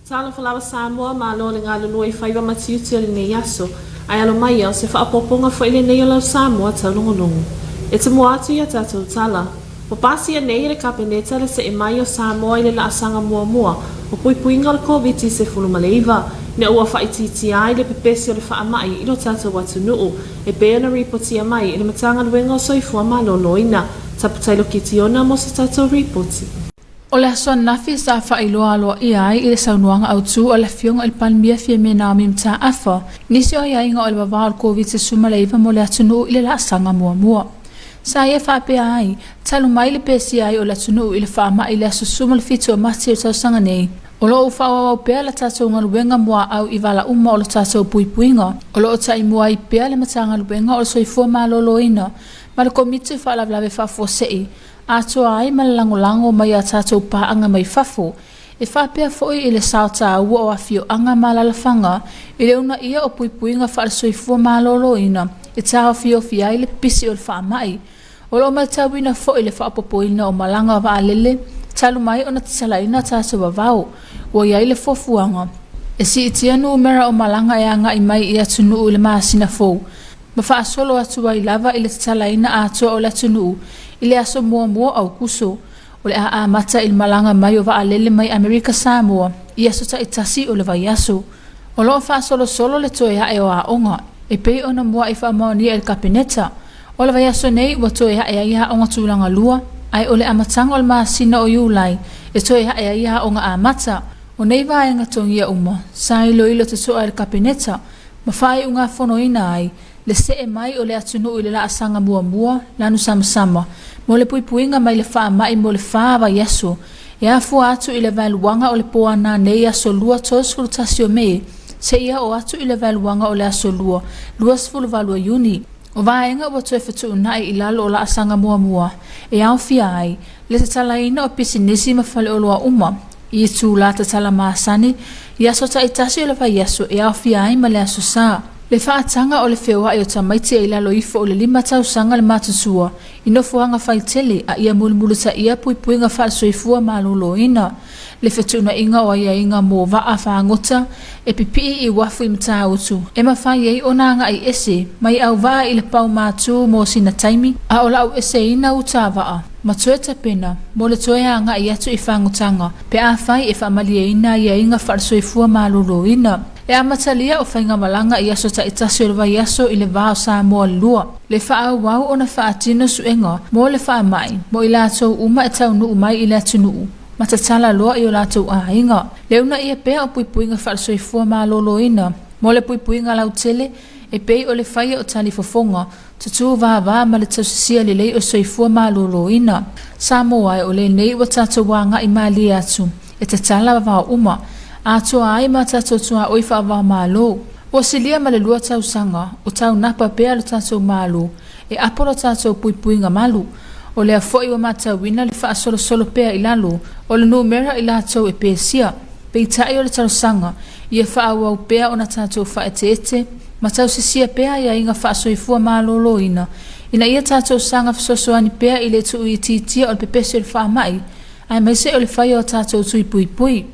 Tala falawa Samoa malo le ngalo loi faiva matiuti le nei aso. Ai alo mai o se whaapoponga fo ile nei o Samoa taulogologo. E te moa atu ia tatou tala. Papasi e nei le kapeneta le se e mai o Samoa ile la asanga mua. O puipuinga le Komiti Faamisionare. Ne ua whaititi ai le pepesi o le whaamai ilo tatou watu nuu. E bea na ripoti a mai ile matanga luenga o soifua malo loina. Taputailo kitiona mo se tatou ripoti. O le aso nafi sa whailoa aloa i ai i le saunuanga au tū o le fionga il palmia fia me nā mimta afa. Nisi o ia inga o le wawaa COVID sumaleiva mo le atunu i le la asanga mua. Sa ia whapea ai, talu mai le pesi ai o le atunu i le whaama i le aso suma le fitu o mati o tausanga nei. O lo uwhawa wau pea le tatou ngaluenga mua au i wala uma o le tatou puipuinga. O lo o tai mua i pea le matanga luenga o le soifua maloloina. Ma le komiti whaalawlawe whafosei. Atoa ai malalango mai a tatou paanga mai fafo. E whapea foi i le sauta ua o afio anga malalafanga. I le una ia o puipuinga whaalsoifua maloloina. E taha fio fia i le pisi o le whaamai. O lo mai tawina foi le whaapopoina o malanga wa alele. Talu mai o na tisalaina tatou wavao. O ia i le fofuanga. E si itianu umera o malanga e anga i mai i atunu u le maasina fou. Ma whaasolo atua i lava i le tisalaina atua o le atunu. Ile aso mua au kuso. O le a mata il malanga mai o waalele mai Amerika Samoa. I aso ta itasi o le vai aso. O loo wha solo le toe hae o a onga. E pei ona mua i wha maonia il kapineta. O le vai aso nei wa toe hae a iha onga tūlanga lua. Ai o le amatanga o le maasina o iulai. E toe hae a iha onga a mata. O nei vai nga tongia uma. Sa ilo te toa il kapineta. Ma whae unga fonoina ai. Le se e mai o le atunu i le la asanga mua lanu sama. Mo le puipuinga mai le wha mai mo le wha wa yaso. E afu atu i le valuanga o le poana nei aso lua toskulu tasio me. Se ia o atu i le valuanga o le aso lua. Lua sfulu valua yuni. O vaenga o toe fatu unai i lalo o la asanga mua. E au fia ai. Le te talaina o pisinisi ma fale o loa uma. I tu la te tala maasani. I aso ta itasi o le vai yaso. E au fia ai ma le aso saa. Le whaatanga o le whewa e o tamaiti e ilalo ifo o le 5 tausanga le matusua. Ino fuanga whaitele a ia mulmulu ta ia puipuinga whaalsoifua malolo ina. Le whetuna inga o ia inga mō waa whaangota e pipii i wafu i mta utu. E mawhai ei onanga i ese mai au waa i le pau mātu mō sina taimi a o lau ese ina uta waa. Ma toe tapena, mo le toe anga i atu i whangotanga pe a whai e whaamalia ina ia inga whaalsoifua malolo ina. E amatalia o whainga malanga i aso ta itasi o le vai aso i le vāo Samoa lua. Le whaau wau o na whaatino suenga mo le wha mai, mo i lātou uma e tau nuu mai i le atunuu. Matatala loa i o lātou a inga. Le una ia pea o puipuinga whaalsoifua malolo ina. Mo le puipuinga lau tele, e pei o le whaia o tali fofonga, tutu vā ma le tausisia le lei o soifua malolo ina. Samoa e o le nei wa tātou wanga i mali atu, e tatala vā uma. Atoa ai ma tatou tua oi whaava malo. O silia ma le lua tau sanga, o tau napa pea lo tatou malo, e apolo tatou puipuinga malu. O lea foi wa matau wina le wha solo pea i lalo, o le numera i latou e pesia. Peitai o le tau sanga, ia wha au pea o na tatou wha ete, ma tau sisia pea ia inga wha soifua malolo ina. Ina ia tatou sanga whasosoani pea i le tu i titia o le pepesi o le wha mai, ai maise o le whaia o tatou tui pui.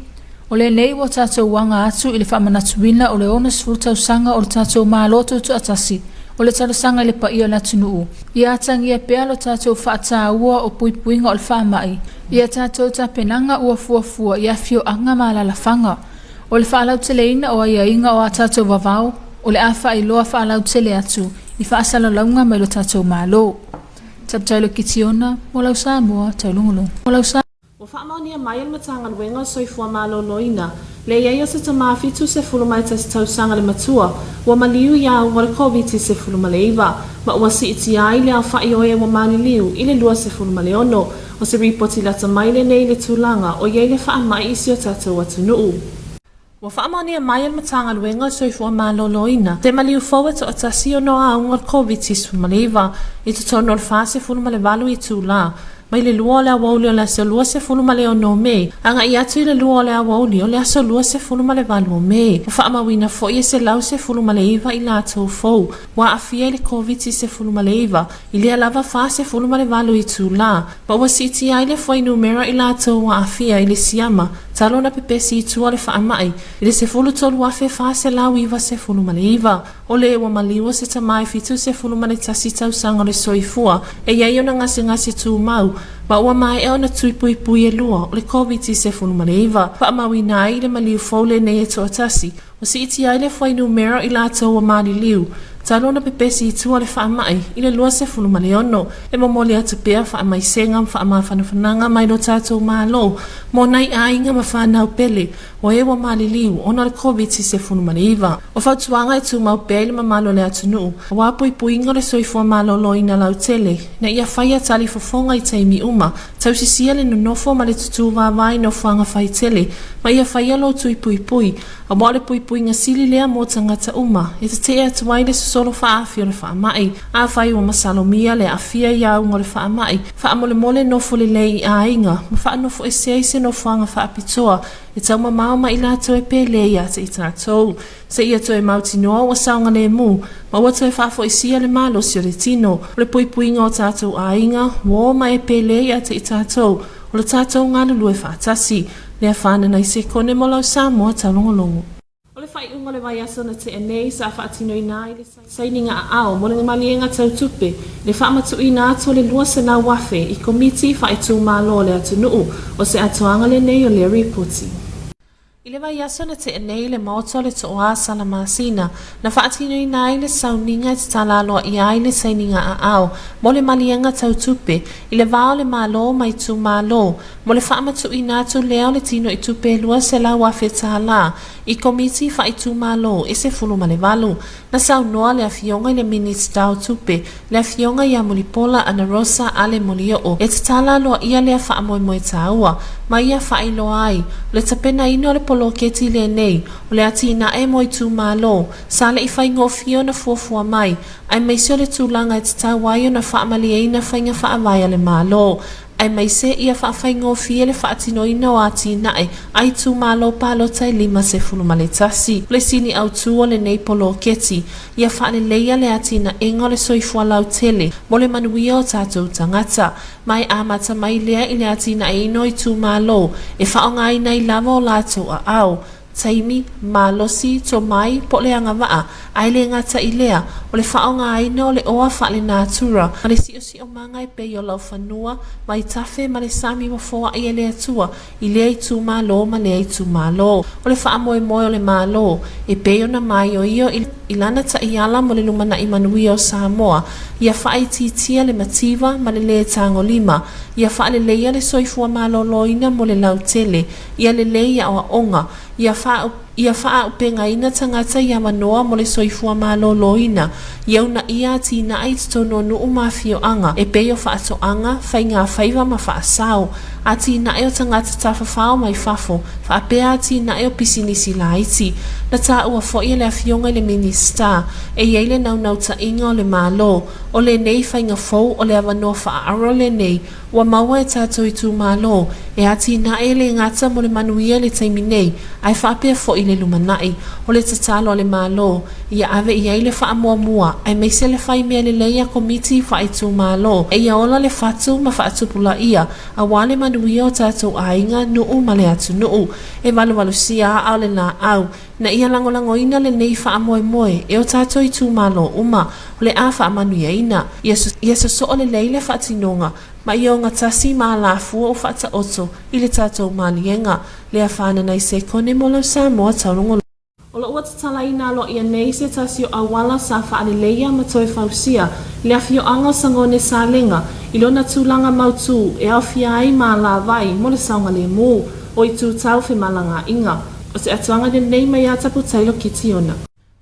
O le nei wa tatou wanga atu i le whamanatuina o le onas fultau sanga o le tatou māloto tu atasi. O le talo sanga i le pa ia natunuu. Ia atangi e pea lo tatou whaata ua o puipuinga o le whamai. Ia tatou ta penanga ua fuafua ia fio anga malalafanga. O le whaalau teleina o ia inga o a tatou wavao. O le awha i loa whaalau tele atu. I whaasala launga mai lo tatou mālo. Tabtailo kitiona, mo lau Samoa, taulungulu. Mo lau Samoa. O whaamaonia mai al matanga luenga o soifua maloloina. Le iai o se tamafitu se fulumai tas tausanga le matua. Wa maliu ia ua le Komiti Faamisionare. Ma ua si iti ai le au whai oe wa maliliu i le lua se fulumale ono. O se ripoti lata mai le nei le tūlanga o iai le whaamai isi o tatou atunuu. Wa whaamaonia mai al matanga luenga o soifua maloloina. Te maliu forward o atasi o noa aunga le Komiti Faamisionare. I tutono le whase fulumale valu i tūla. Mai le lua le awauli o le aso lua se fulumale o no me. Anga i atu i le lua o le awauli o le aso lua se fulumale valu o me. O whaamawina fo i se lau se fulumale iwa i lātou fou. Wa afia i le Komiti Faamisionare iwa. I le alava wha se fulumale valu i tū la. Ma wa siti ai le foi numera i lātou wa afia i le siama. Talona pepesi tua le whaamai, i le se fulu tolu afe wha se lau iwa se fulu male iwa. O le ua maliwa se tamai fitu se fulu male tasi tau sanga le soifua, e iai ona ngasi tu mau, ma ua mai e ona tui pui pui e lua, o le Komiti se fulu male iwa. Wha amawi nai le maliu fole ne e toa tasi, o si iti ai le fwai numero i lato ua mali liu. Talona pepesi tua le whaamai, i le lua se fulu male ono, e momoli atu pea whaamai senga, whaama whanawhananga mai no tātou malo, mo nai a inga ma whanau pele, o e wa mali liu, ona le Komiti se fulu male iwa. O whautuanga e tu mau pele ma malo le atunu, o wapui puinga le soifua malo loina lau tele, na ia whaia tali fofonga i taimi uma, tau sisia le nonofo ma le tutu wawai no whanga whai tele, ma ia whaia lo tui pui pui, a mo le pui pui ngasili lea mo tangata uma, e te te atuai le solo whaafio le whaamai, a whai wa masalomia le afia ia ungo le whaamai, whaamole mole nofo le lei a inga, ma whaanofo e se no whanga whaapitoa, e tau ma ma i lato e pele ia te i tātou. Se ia to e mauti noa wa saunga le mu, ma wato e whaafo i sia le malo si o le tino, o le pui pui ngā tātou a inga, wo ma e pele ia te i tātou, o le tātou ngā lulu e whaatasi, lea whanana i se kone mo lau Samoa Taulogologo. O le whai unga le vai asa na te enei sa whaatino i nai le saininga a ao mo le malienga tau tupe le whaamatu i nā to le lua se nā wafe i komiti whai tū mālo le atunuu o se atuanga le nei o le reporti. I le vai asa na te enei le maoto le toa sala masina na whaatino i nai le sauninga te talaloa i ai le saininga a ao mo le malienga tau tupe i le vao le malo mai tū mālo mo le whaamatu i nā tu leo le tino i tupe lua se la wafe tala i komiti whai tū mālo e se fulu ma le valu na sau noa le afionga i le minutes tau tupe le afionga i a mulipola ana rosa ale mulio e te talaloa ia lea whaamoe moe taua ma ia whai loa ai le tapena ino le polo keti le nei o le ati na e moe tū mālo sa le i whai ngofio na fuafua mai ai meisio le tūlanga e te tauaio na whaamali e ina whainga whaamaya le mālo ai mai se ia whaafai ngofie le whaatino ina o ati nae ai tū mālo palo tai lima se fulu male tasi le sini au tū o le nei polo keti ia whaale leia le ati na ingo le soifua lau tele mo le manuia o tātou tangata mai amata mai lea i le ati na ino i tū mālo e whaonga i nei lava o lātou a au taimi malosi to mai po le anga waa ai le ngata i lea o le whaonga aina o le oa whaale nātura ma le si o manga e pe o lau whanua mai tafe ma le sami wafoa i e le atua i lea i tū mālo ma lea i tū mālo o le whaamoe moe o le mālo e pe o na mai o io i lana ta i ala mo le lumana i manui o Samoa ia whaai titia le mativa ma le le tango lima ia whaale leia le soifua mālo loina mo le lau tele ia le leia o onga ia wha upenga ina tangata ia manoa mo le soifua mālo loina iau na ia tina ai tono nuu mafio anga e peio wha ato anga whai ngā whaiva ma wha asau a tina eo tangata tawhawhao mai fafo wha apea tina eo pisinisi laiti na ta ua fo ia le afionga le minista e iei le nau ta inga o le mālo o le nei whai ngā fau o le avanoa wha aro le nei ua maua e tātou i tū mālo e ati na e le ngata mo le manuia le taimi nei ai whaapea fo i le lumanai o le tatalo o le mālo ia ave i le wha mua mua ai meise le whai mea le leia komiti wha i tū mālo e ia ola le whatu ma wha atupula ia a wale manuia o tātou ainga nuu ma le atu nuu e walu sia au le nā au na ia langolango ina le nei wha moe moe e o tātou i tū mālo uma o le a wha manuia ina ia so o le leile wha tinonga ma i o ngatasi ma la fua o whata oto i le tātou malienga lea whanana i se kone mo lau Samoa Taulogologo. O la ua tatala ina lo ia nei se tasi o awala sa whaale leia ma toe whausia lea fio anga sangone sa lenga i lona tūlanga mautu e au fia ai ma la vai mo le saunga le mū o i tū tau whi malanga inga o se atuanga le nei mai a tapu tailo kitiona.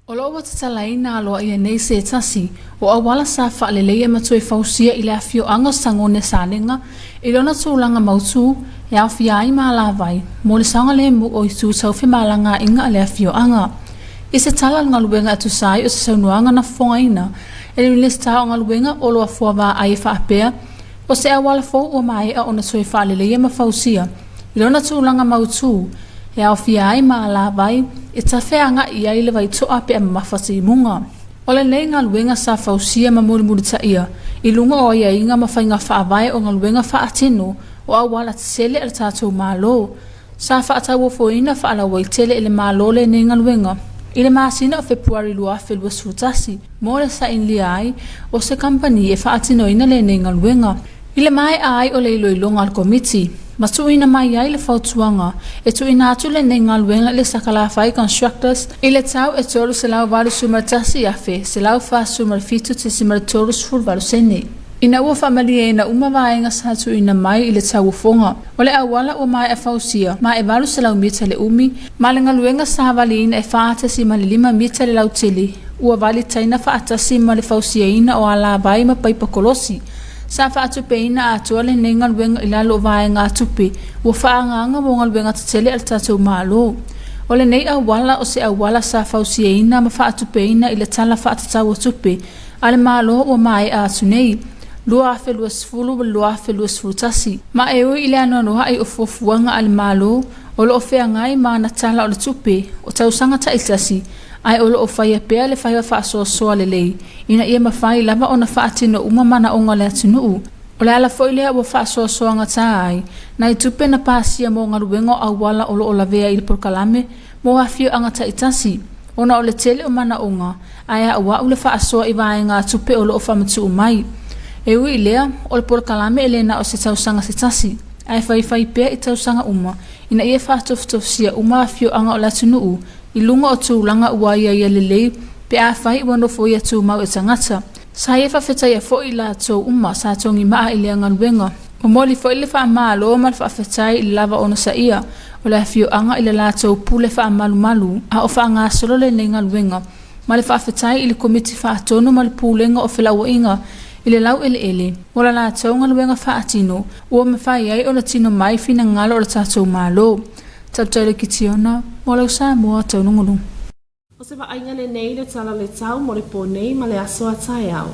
O lo wa tatalai na lo ia nei se tasi o awala sa whaale leia ma toe whausia i le afio anga sangone sa lenga i lona tūlanga mautu e au fia ai ma la vai mo le saunga le mu o i tū tau whi malanga inga le afio anga. I se tala ngaluenga atu sai o se saunuanga na whongaina e le sta o ngaluenga o lo afua wa ai whaapea o se awala fo o mai a ona toe whaale leia ma whausia i lona tūlanga mautu e au fia ai ma la vai e tawheanga i ai le vai toa pe a mawhati munga. O le nei ngaluenga sa whausia ma muri ta ia i lunga o ia inga ma whainga whaavai o ngaluenga wha atino o awala te sele al tātou mālo. Sa whaatauafoina whaalawai tele ele mālole ne ngaluenga. Ile masina o Februari lua felwas futasi, mo le sa inli ai o se kampani e whaatinoina le ne ngaluenga. Ile mai ai o le iloilonga al komiti. Masuina mai ai le fautuanga, e tuina atu le ne ngaluenga le sakalawhai constructors, ile tau e tolu se lau valu sumartasi afe, se lau wha sumarfitu te simaratoru sful valu sene. Ina ua whamalia ina umawaenga sa tuina mai ile tau ufonga. O le awala o mai e fausia, ma e valu se lau mita le umi, ma le ngaluenga sa vali ina e whaatasi ma le 5 mita le lau tili. Ua vali taina whaatasi ma le fausia ina o ala vai ma paipakolosi. Sa whaatupe ina atua le ne ngaluenga ila lo vaenga atupe, ua whaanganga mo ngaluenga tatele al tatou malo. O le nei awala o se awala sa fausia ina ma whaatupe ina ila tala whaatatau atupe, ale malo ua mai atu nei. Lua felus fulu lua felus frutasi. Ma ewe ile anoa ai ofofuanga al malo, o lo ofea ngai ma na tala o le tupe, o tausanga ta itasi, ai o lo ofaya pea le whaiwa whaasoa le lei, ina ia mawhai lava o na whaatino umamana onga le atunuu. O le ala foilea wa whaasoa ngata ai, na i tupe na pasia mo ngaruengo awala o lo o lavea ili porkalame, mo hafio angata itasi. Ona o le tele o mana onga, ai a awa ule whaasoa i vaenga tupe o lo o whamatu umai. E ui lea, o le porkalame elena o se tausanga se tasi. Ai whai pea i tausanga uma, ina ia whaatofsia uma fio anga o la tunuu, i lunga o tūlanga ua ia lelei, pe a whai wano fo ia tū mau e tangata. Sa ia whawhetai a fo i la tō uma sa tongi maa i lea ngaluenga. O moli fo i le wha maa lo mal whawhetai i lava ona sa ia, o le fio anga i le la tō pule wha malu, a o wha ngā solole nei ngaluenga. Ma le whawhetai i le komiti wha atonu ma le pūlenga o whilaua inga, i le lau ele, wala la tau ngaluenga wha atino, ua me whai ai o la tino mai fina ngalo o la tātou malo. Tabtaile ki tiona, molau Samoa tau nungulu. O se whainga le nei le tala le tau mo le pōnei ma le aso a tai au.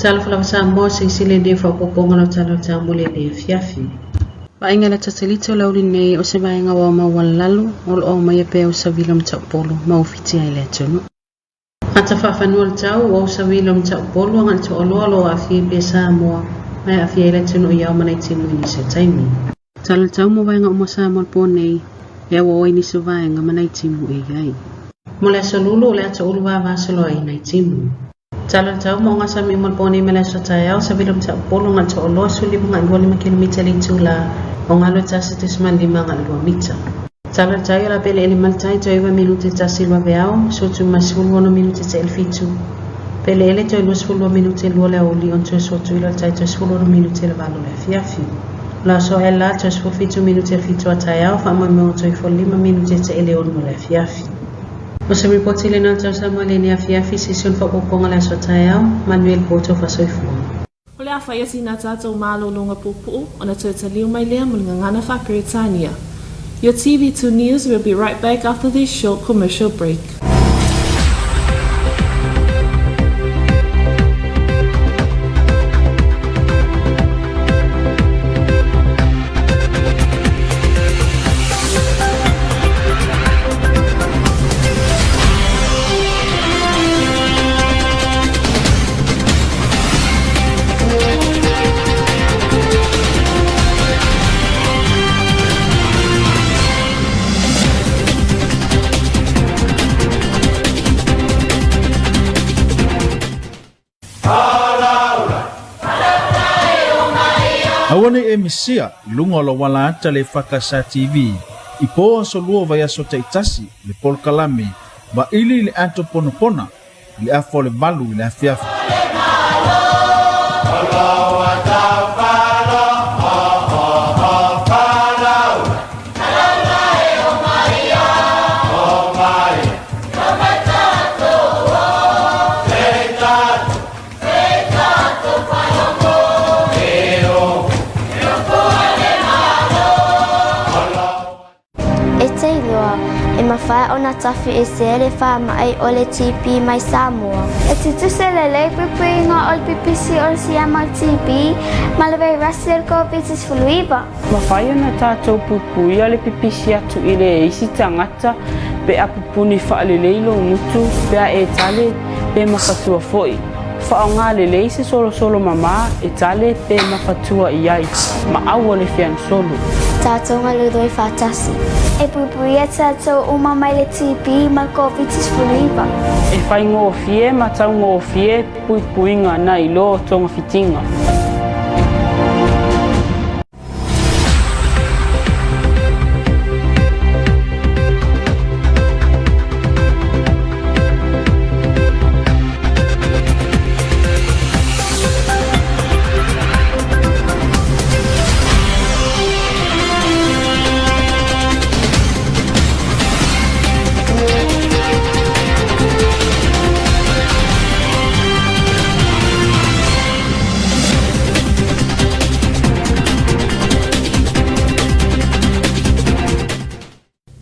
Tala whalawa Samoa se sile ne whapoponga lau tala tau mo le fiafi. Whainga le tatelito lauri nei o se whainga wa mawalalu o lo o mai pe o savila mtau polo ma ofiti ai le tunu. Ata whawhanua le tau o savila mtau polo ngan to olo a fi pe Samoa mai a fi ai le tunu i au manai timu ini se taimi. Tala tau mo vaenga o mo Samoa pōnei e awa oi ni so vaenga manai timu e gai. Mo le asolulu o le ata ulu wa vasolo ai nai timu. Tala tau mo ngasa mi mo pōnei me le so tai au sa vilum ta polo ngan to olo suli mga 2 kilomita li tula o ngalo tasi tisman 5 mita. Tala tau la pele ele maltai to 2 minuti tasi lua veao so tu masulu 1 minuti te elfitu. Pele ele to 2 minuti lua le oli on to so tu ila tai to 2 minuti le valo le fiafi. La so e la to 2 minuti fitu a tai au fa mo mo to 5 minuti te ele on le fiafi. O se ripoti le nā tau Samoa le nea fiafi sesion whapoponga le so tai au, Manuel Poto whasoifua. O le awhai asi nā tātou mālo longa pupu, o na tōta liu mai lea mun ngangana whakiritania. Your TV2 News will be right back after this short commercial break. Awane e misia lunga lo wala ata le EFKS TV. Ipo so luo vai aso taitasi le polkalame ba ili le ato ponopona le afo le balu le afiafi. Mawhai o na tafi e sere wha mai o le tipi mai Samoa. E titu se lele pipi ngā o le pipisi o le siama tipi, ma le vei rasi el COVID-19 fuluiba. Mawhai o na tātou pupui o le pipisi atu i le isi tangata, pe a pupuni wha le leilo mutu, pe a e tale, pe makatua foi. whaonga lelei se solo mama e tale pe mafatua iai ma awa le fian solo. Tātou ngaludoi whātasi. E pupuia tātou umamai le tipi ma COVID-19. E whai ngō fie ma tau ngō fie puinga na ilo tonga fitinga.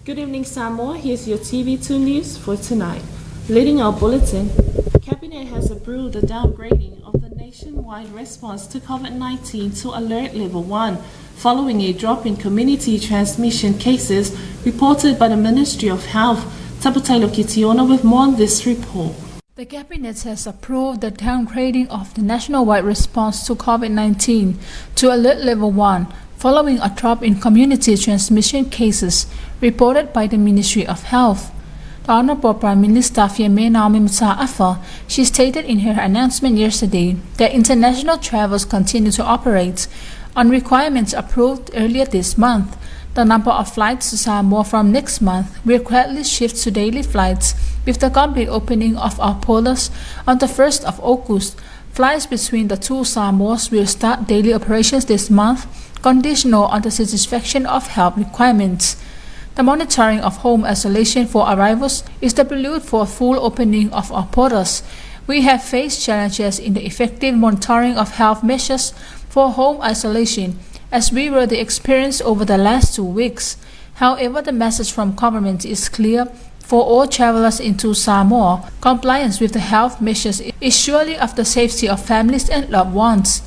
Good evening, Samoa. Here's your TV2 news for tonight. Leading our bulletin, Cabinet has approved the downgrading of the nationwide response to COVID-19 to Alert Level 1, following a drop in community transmission cases reported by the Ministry of Health. Taulogologo with more on this report. The Cabinet has approved the downgrading of the nationwide response to COVID-19 to Alert Level 1, following a drop in community transmission cases reported by the Ministry of Health. The Honorable Prime Minister Faamisionare, she stated in her announcement yesterday that international travels continue to operate on requirements approved earlier this month. The number of flights to Samoa from next month will gradually shift to daily flights with the complete opening of our borders on the 1st of August. Flights between the two Samoas will start daily operations this month, conditional on the satisfaction of health requirements. The monitoring of home isolation for arrivals is the prelude for full opening of our borders. We have faced challenges in the effective monitoring of health measures for home isolation, as we were the experience over the last 2 weeks. However, the message from government is clear. For all travelers into Samoa, compliance with the health measures is surely of the safety of families and loved ones.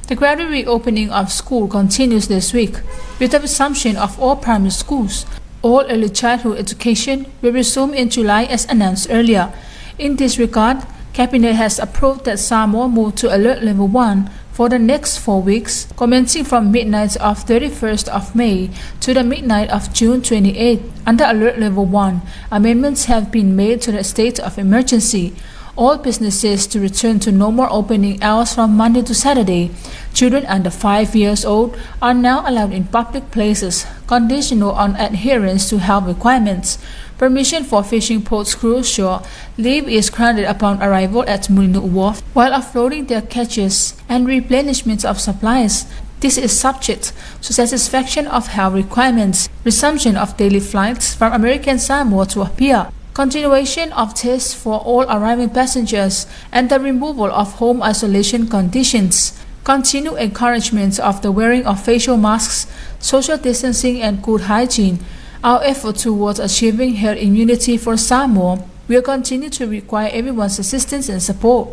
The gradual reopening of school continues this week, with the resumption of all primary schools. All early childhood education will resume in July as announced earlier. In this regard, Cabinet has approved that Samoa move to Alert Level 1 for the next 4 weeks, commencing from midnight of 31st of May to the midnight of June 28. Under Alert Level 1, amendments have been made to the state of emergency. All businesses to return to normal opening hours from Monday to Saturday. Children under 5 years old are now allowed in public places, conditional on adherence to health requirements. Permission for fishing boats cruise shore leave is granted upon arrival at Mulinu Wharf while offloading their catches and replenishment of supplies. This is subject to satisfaction of health requirements, resumption of daily flights from American Samoa to Apia, continuation of tests for all arriving passengers, and the removal of home isolation conditions. Continued encouragement of the wearing of facial masks, social distancing, and good hygiene. Our effort towards achieving herd immunity for Samoa will continue to require everyone's assistance and support.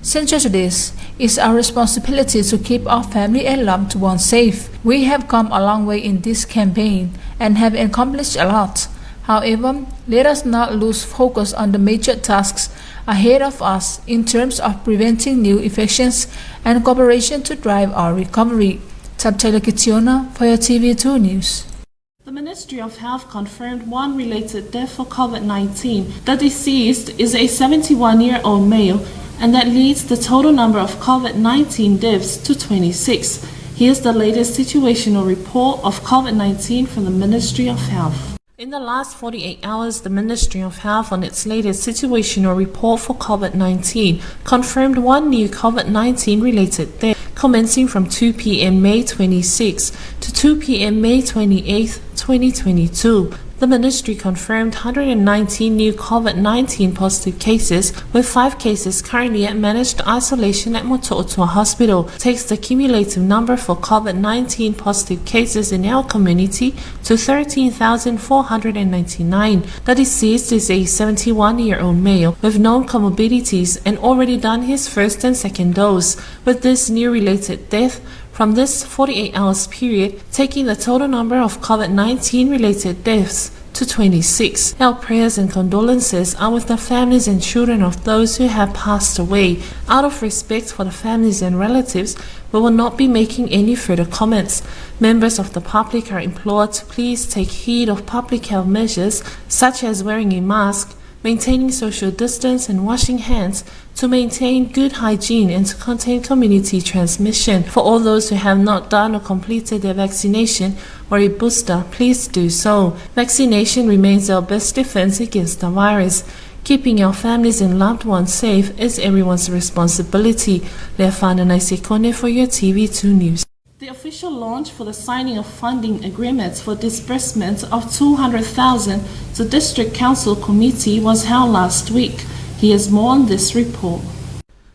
Central to this is our responsibility to keep our family and loved ones safe. We have come a long way in this campaign and have accomplished a lot. However, let us not lose focus on the major tasks ahead of us in terms of preventing new infections and cooperation to drive our recovery. Taulogologo for your TV2 News. The Ministry of Health confirmed one related death for COVID-19. The deceased is a 71-year-old male, and that leads the total number of COVID-19 deaths to 26. Here's the latest situational report of COVID-19 from the Ministry of Health. In the last 48 hours, the Ministry of Health on its latest situational report for COVID-19 confirmed one new COVID-19 related death, commencing from 2 p.m. May 26 to 2 p.m. May 28, 2022. The ministry confirmed 119 new COVID-19 positive cases, with 5 cases currently at managed isolation at Moto'otua Hospital. Takes the cumulative number for COVID-19 positive cases in our community to 13,499. The deceased is a 71-year-old male with known comorbidities and already done his first and second dose. With this new related death from this 48 hours period, taking the total number of COVID-19 related deaths to 26. Our prayers and condolences are with the families and children of those who have passed away. Out of respect for the families and relatives, we will not be making any further comments. Members of the public are implored to please take heed of public health measures such as wearing a mask, maintaining social distance and washing hands to maintain good hygiene and to contain community transmission. For all those who have not done or completed their vaccination or a booster, please do so. Vaccination remains our best defense against the virus. Keeping our families and loved ones safe is everyone's responsibility. Leafana Naisekone for your TV2 News. The official launch for the signing of funding agreements for disbursement of 200,000 to District Council Committee was held last week. Here's more on this report.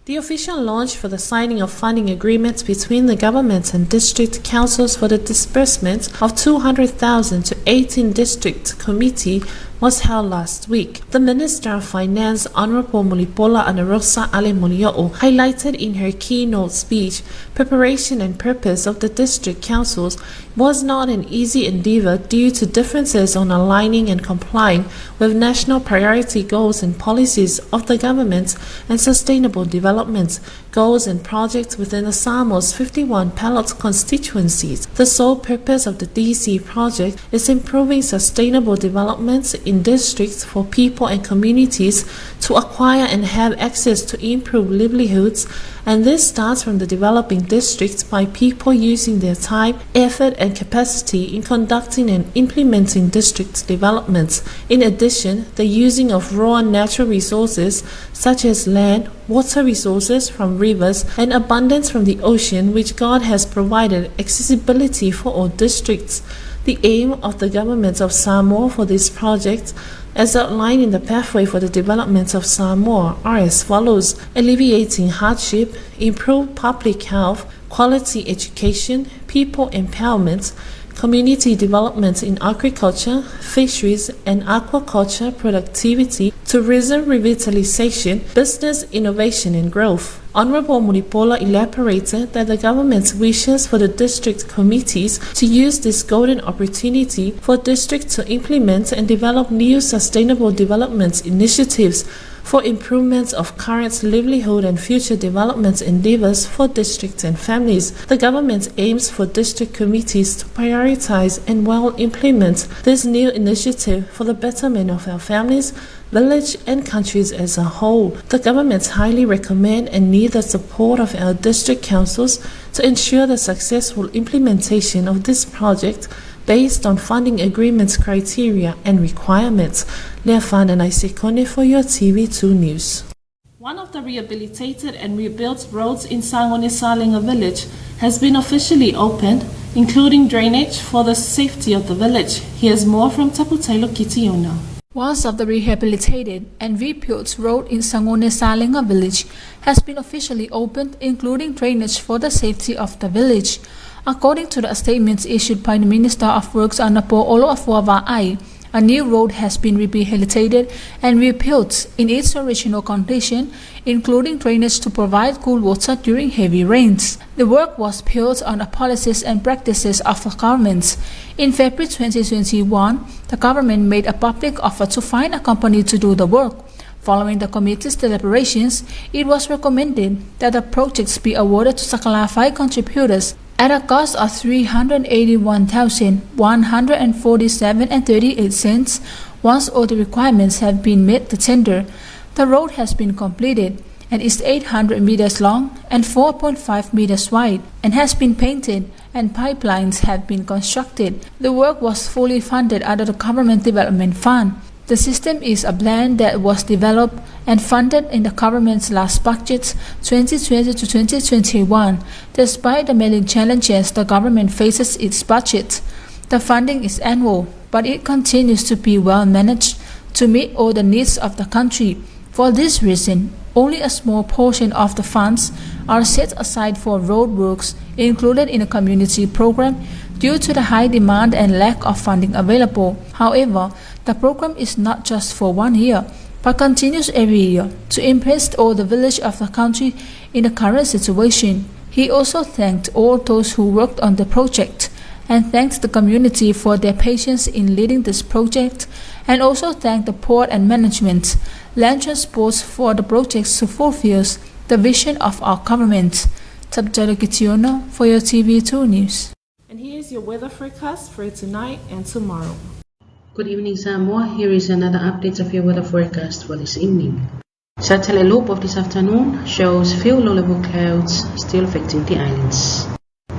The official launch for the signing of funding agreements between the government and district councils for the disbursement of 200,000 to 18 district committee was held last week. The Minister of Finance, Honorable Mulipola Anarosa Ale Mulio'o, highlighted in her keynote speech, preparation and purpose of the district councils was not an easy endeavor due to differences on aligning and complying with national priority goals and policies of the government and sustainable development goals and projects within the Samoa's 51 pilot constituencies. The sole purpose of the DC project is improving sustainable development in districts for people and communities to acquire and have access to improved livelihoods, and this starts from the developing districts by people using their time, effort and capacity in conducting and implementing district developments. In addition, the using of raw and natural resources such as land, water resources from rivers and abundance from the ocean which God has provided accessibility for all districts. The aim of the government of Samoa for this project, as outlined in the pathway for the development of Samoa, are as follows: alleviating hardship, improve public health, quality education, people empowerment, community development in agriculture, fisheries and aquaculture productivity, tourism revitalization, business innovation and growth. Honorable Mulipola elaborated that the government wishes for the district committees to use this golden opportunity for districts to implement and develop new sustainable development initiatives for improvements of current livelihood and future development endeavors for districts and families. The government aims for district committees to prioritize and well implement this new initiative for the betterment of our families, village and countries as a whole. The government highly recommend and need the support of our district councils to ensure the successful implementation of this project based on funding agreements criteria and requirements. Leafana Naisekone for your TV2 News. One of the rehabilitated and rebuilt roads in Sangonesalenga village has been officially opened, including drainage for the safety of the village. Here's more from Taputailo Kitiona. One of the rehabilitated and rebuilt road in Sangonesalenga village has been officially opened, including drainage for the safety of the village. According to the statements issued by the Minister of Works Anapo Oloafuava'ai, a new road has been rehabilitated and rebuilt in its original condition, including drainage to provide cool water during heavy rains. The work was built on the policies and practices of the government. In February 2021, the government made a public offer to find a company to do the work. Following the committee's deliberations, it was recommended that the projects be awarded to Sakalafai contributors at a cost of 381,147.38 cents. Once all the requirements have been met, the tender. The road has been completed and is 800 meters long and 4.5 meters wide and has been painted, and pipelines have been constructed. The work was fully funded under the Government Development Fund. The system is a plan that was developed and funded in the government's last budget 2020 to 2021. Despite the many challenges the government faces its budget, the funding is annual, but it continues to be well managed to meet all the needs of the country. For this reason, only a small portion of the funds are set aside for road works included in a community program due to the high demand and lack of funding available. However, the program is not just for 1 year, but continues every year to impress all the village of the country in the current situation. He also thanked all those who worked on the project and thanked the community for their patience in leading this project, and also thanked the port and management, land transport for the project to fulfill the vision of our government. Taulogologo for your TV2 News. And here's your weather forecast for tonight and tomorrow. Good evening, Samoa. Here is another update of your weather forecast for this evening. Satellite loop of this afternoon shows few low-level clouds still affecting the islands.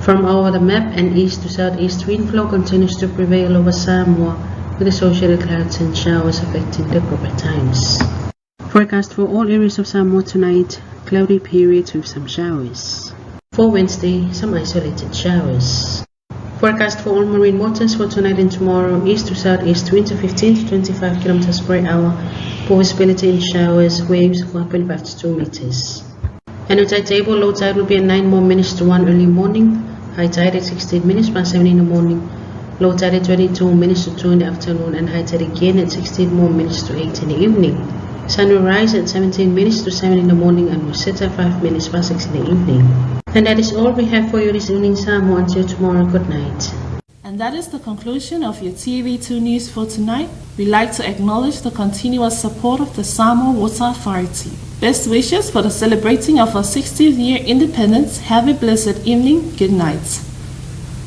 From over the map, an east to southeast wind flow continues to prevail over Samoa, with associated clouds and showers affecting the proper times. Forecast for all areas of Samoa tonight: cloudy periods with some showers. For Wednesday, some isolated showers. Forecast for all marine waters for tonight and tomorrow: east to southeast winds of 15 to 25 kilometers per hour. Poor visibility in showers, waves of 1.5 to 2 meters. And the tide table: low tide will be at 9 more minutes to 1 early morning, high tide at 16 minutes past 7 in the morning, low tide at 22 minutes to 2 in the afternoon, and high tide again at 16 more minutes to 8 in the evening. Sun will rise at 17 minutes to 7 in the morning and will set at 5 minutes past 6 in the evening. And that is all we have for you this evening, Samoa. Until tomorrow, good night. And that is the conclusion of your TV2 News for tonight. We'd like to acknowledge the continuous support of the Samoa Water Authority. Best wishes for the celebrating of our 60th year independence. Have a blessed evening. Good night.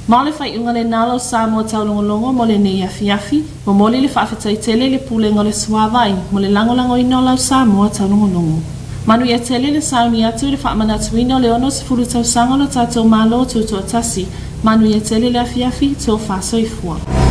Mole fai unga le nalo Samoa Taulogologo mo le nei afiafi, mo mole le whaafetaitele le pulenga le suawai, mo le langolango ino lau Samoa Taulogologo. Manu ia tele le sauni atu le whaamanatuino le ono sifuru tausanga lo tātou malo tutu atasi, manu ia tele le afiafi tō whasoifua.